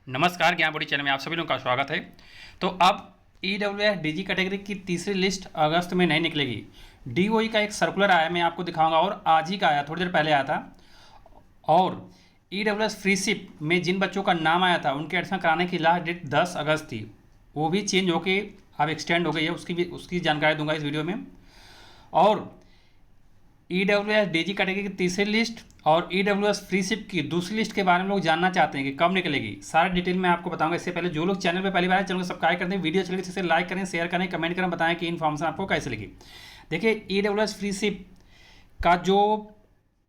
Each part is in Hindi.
नमस्कार, ज्ञान बॉडी चैनल में आप सभी लोगों का स्वागत है। तो अब EWS DG कैटेगरी की तीसरी लिस्ट अगस्त में नहीं निकलेगी। DOE का एक सर्कुलर आया, मैं आपको दिखाऊंगा, और आज ही का आया, थोड़ी देर पहले आया था। और EWS फ्रीशिप में जिन बच्चों का नाम आया था उनके एडमिशन कराने की लास्ट डेट 10 अगस्त थी, वो भी चेंज होके अब एक्सटेंड हो गई है। उसकी जानकारी दूंगा इस वीडियो में। और EWS DG कैटेगरी की तीसरी लिस्ट और EWS फ्रीशिप की दूसरी लिस्ट के बारे में लोग जानना चाहते हैं कि कब निकलेगी। सारा डिटेल मैं आपको बताऊंगा। इससे पहले जो लोग चैनल पे पहली बार है, चैनल को सब्सक्राइब कर दें, वीडियो अच्छी लगे तो इसे लाइक करें, शेयर करें, कमेंट करें, बताएं कि इन्फॉर्मेशन आपको कैसे लगी। देखिए, EWS फ्रीशिप का जो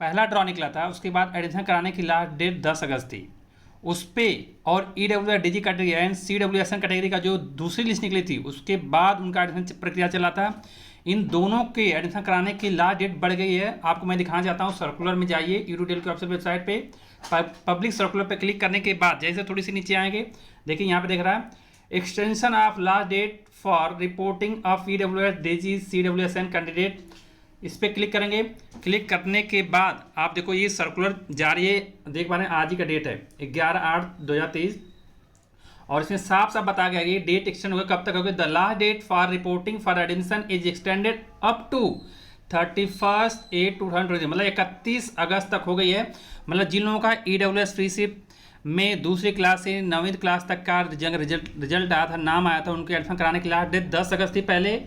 पहला ड्रॉ निकला था, उसके बाद एडमिशन कराने की लास्ट डेट 10 अगस्त थी उस पर। और EWS DG category and CWSN category का जो दूसरी लिस्ट निकली थी, उसके बाद उनका एडमिशन प्रक्रिया चला था। इन दोनों के एडमिशन कराने की लास्ट डेट बढ़ गई है। आपको मैं दिखाना चाहता हूँ। सर्कुलर में जाइए, EDUDEL की ऑफिशियल वेबसाइट पे, पब्लिक सर्कुलर पे क्लिक करने के बाद जैसे थोड़ी सी नीचे आएंगे, देखिए यहाँ पे देख रहा है extension of last date for reporting of EWS DG CWSN candidate. इस पर क्लिक करेंगे। क्लिक करने के बाद आप देखो ये सर्कुलर जारी है, देख पा रहे हैं, आज ही का डेट है 11/8/2023। और इसमें साफ साफ बता गया ये डेट एक्सटेंड होगा, कब तक होगा। The last date for reporting for admission is extended up to 31/8/2023, मतलब 31 अगस्त तक हो गई है। मतलब जिन लोगों का EWS फ्रीशिप में दूसरी क्लास से 9वीं क्लास तक का रिजल्ट आया था, नाम आया था, उनके एडमिशन कराने की लास्ट डेट 10 अगस्त थी पहले,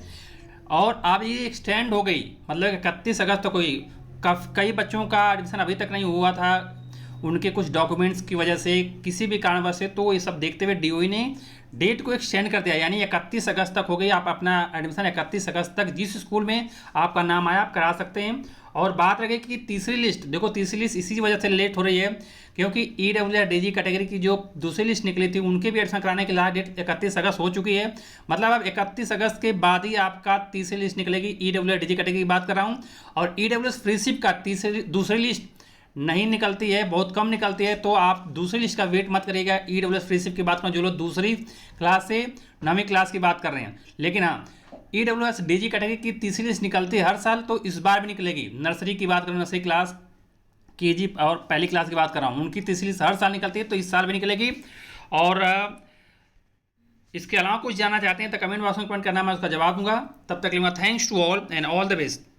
और अब ये एक्सटेंड हो गई, मतलब 31 अगस्त तक हुई। कई बच्चों का एडमिशन अभी तक नहीं हुआ था, उनके कुछ डॉक्यूमेंट्स की वजह से, किसी भी कारणवश से। तो ये सब देखते हुए DOE ने डेट को एक्सटेंड कर दिया, यानी 31 अगस्त तक हो गई। आप अपना एडमिशन 31 अगस्त तक जिस स्कूल में आपका नाम आया आप करा सकते हैं। और बात रहे कि तीसरी लिस्ट, देखो तीसरी लिस्ट इसी वजह से लेट हो रही है क्योंकि EWS DG कैटेगरी की जो दूसरी लिस्ट निकली थी उनके भी एडमिशन कराने की लास्ट डेट 31 अगस्त हो चुकी है। मतलब अब 31 अगस्त के बाद ही आपका तीसरी लिस्ट निकलेगी। EWS DG कैटेगरी की बात कर रहा हूँ। और EWS फ्रीशिप का दूसरी लिस्ट नहीं निकलती है, बहुत कम निकलती है। तो आप दूसरी लिस्ट का वेट मत करिएगा। EWS फ्रीशिप की बात करें, जो लोग दूसरी क्लास से 9वीं क्लास की बात कर रहे हैं। लेकिन हाँ, EWS DG कैटेगरी की तीसरी लिस्ट निकलती है हर साल, तो इस बार भी निकलेगी। नर्सरी की बात करें, नर्सरी क्लास, KG और पहली क्लास की बात कर रहा हूँ, उनकी तीसरी लिस्ट हर साल निकलती है, तो इस साल भी निकलेगी। और इसके अलावा कुछ जानना चाहते हैं तो कमेंट बॉक्स में कमेंट करना, मैं उसका जवाब दूंगा। तब तक के लिए thanks to all and all the best.